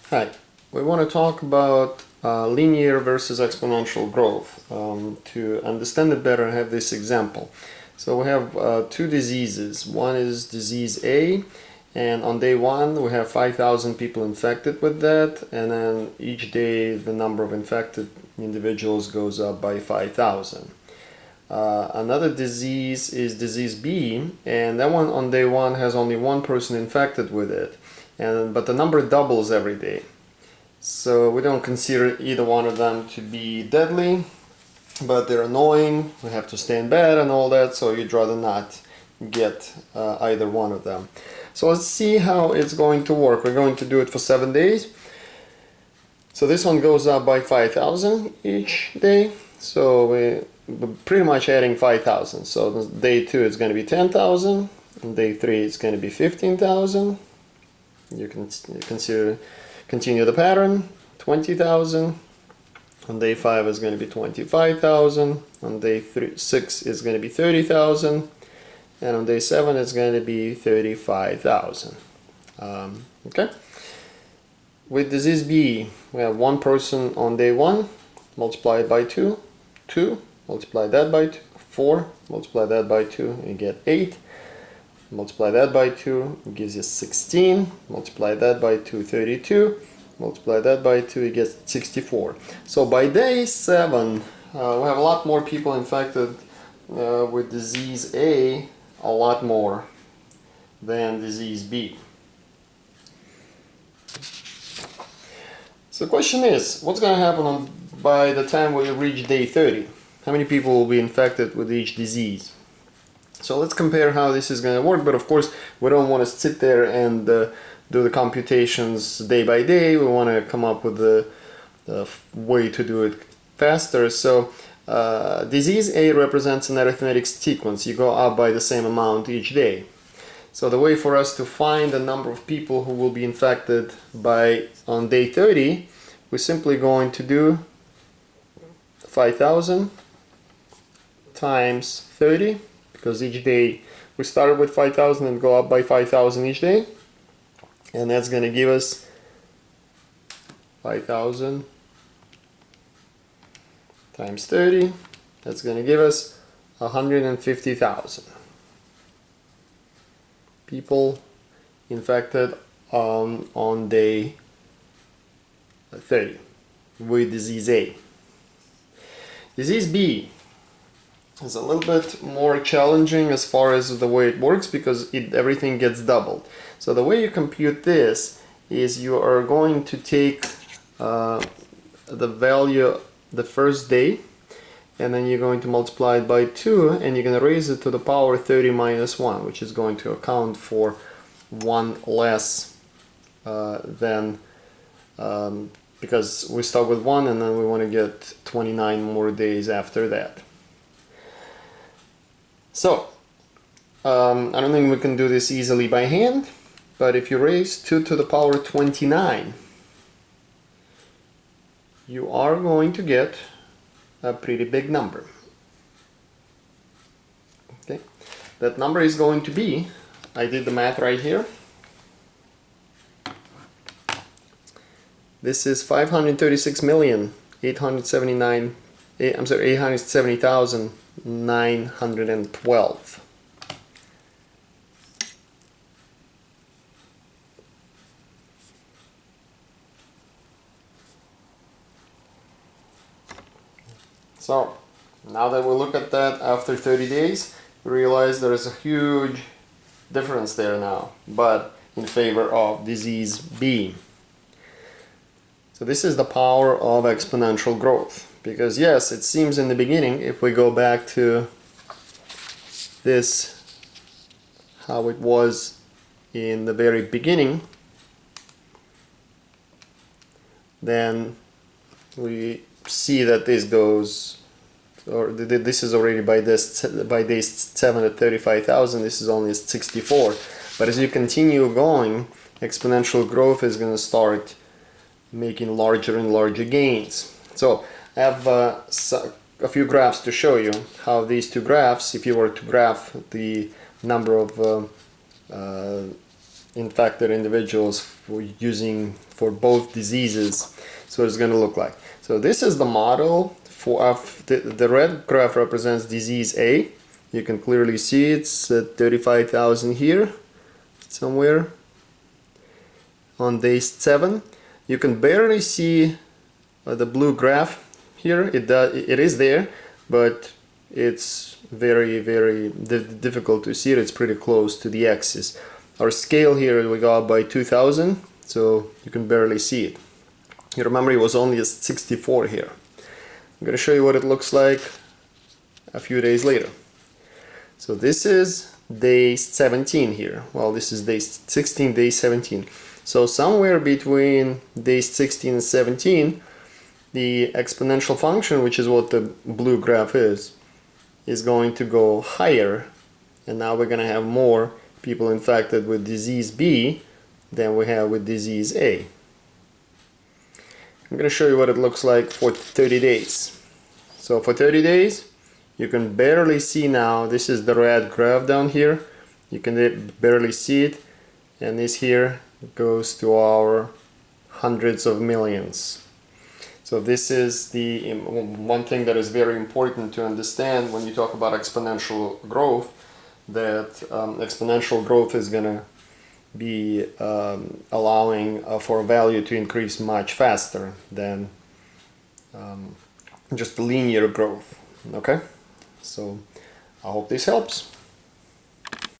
Hi, we want to talk about linear versus exponential growth. To understand it better, I have this example. So we have two diseases. One is disease A, and on day one we have 5,000 people infected with that, and then each day the number of infected individuals goes up by 5,000. Another disease is disease B, and that one on day one has only one person infected with it, but the number doubles every day. So we don't consider either one of them to be deadly, but they're annoying. We have to stay in bed and all that, so you'd rather not get either one of them. So let's see how it's going to work. We're going to do it for 7 days. So this one goes up by 5,000 each day. So we're pretty much adding 5,000. So day 2 is going to be 10,000. On day 3 it's going to be 15,000. You can continue the pattern. 20,000. On day 5 is going to be 25,000. On day 6 is going to be 30,000. And on day 7 it's going to be 35,000. Okay. With disease B, we have one person on day 1, multiply it by 2, 2, multiply that by 2, 4, multiply that by 2, you get 8, multiply that by 2, it gives you 16, multiply that by 2, 32, multiply that by 2, you get 64. So by day 7, we have a lot more people infected with disease A, a lot more than disease B. So the question is, what's going to happen by the time we reach day 30? How many people will be infected with each disease? So let's compare how this is going to work, but of course we don't want to sit there and do the computations day by day. We want to come up with a way to do it faster. So disease A represents an arithmetic sequence. You go up by the same amount each day. So the way for us to find the number of people who will be infected on day 30, we're simply going to do 5,000 times 30, because each day we started with 5,000 and go up by 5,000 each day, and that's going to give us 5,000 times 30. That's going to give us 150,000 people infected on day 30 with disease A. Disease B is a little bit more challenging as far as the way it works, because everything gets doubled. So the way you compute this is you are going to take the value the first day, and then you're going to multiply it by 2, and you're going to raise it to the power 30 minus 1, which is going to account for 1 less because we start with 1 and then we want to get 29 more days after that. So I don't think we can do this easily by hand, but if you raise 2 to the power 29, you are going to get a pretty big number. Okay, that number is going to be, I did the math right here, this is 870,912. So now that we look at that after 30 days, we realize there is a huge difference there now, but in favor of disease B. So this is the power of exponential growth, because yes, it seems in the beginning, if we go back to this, how it was in the very beginning, then we see that this goes, or this is already by day 7 at 35,000, this is only at 64. But as you continue going, exponential growth is going to start making larger and larger gains. So I have a few graphs to show you how these two graphs, if you were to graph the number of infected individuals for both diseases. So it's going to look like. So this is the model for the red graph represents disease A. You can clearly see it's at 35,000 here somewhere on day 7. You can barely see the blue graph here. It is there, but it's very difficult to see it. It's pretty close to the axis. Our scale here, we go up by 2000, so you can barely see it. You remember it was only 64 here. I'm going to show you what it looks like a few days later. So this is day 17 here. Well, this is day 16, day 17. So somewhere between days 16 and 17, the exponential function, which is what the blue graph is going to go higher. And now we're going to have more people infected with disease B than we have with disease A. I'm going to show you what it looks like for 30 days. So for 30 days, you can barely see now. This is the red graph down here. You can barely see it. And this here goes to our hundreds of millions. So this is the one thing that is very important to understand when you talk about exponential growth, that exponential growth is going to be allowing for value to increase much faster than just linear growth. Okay, so I hope this helps.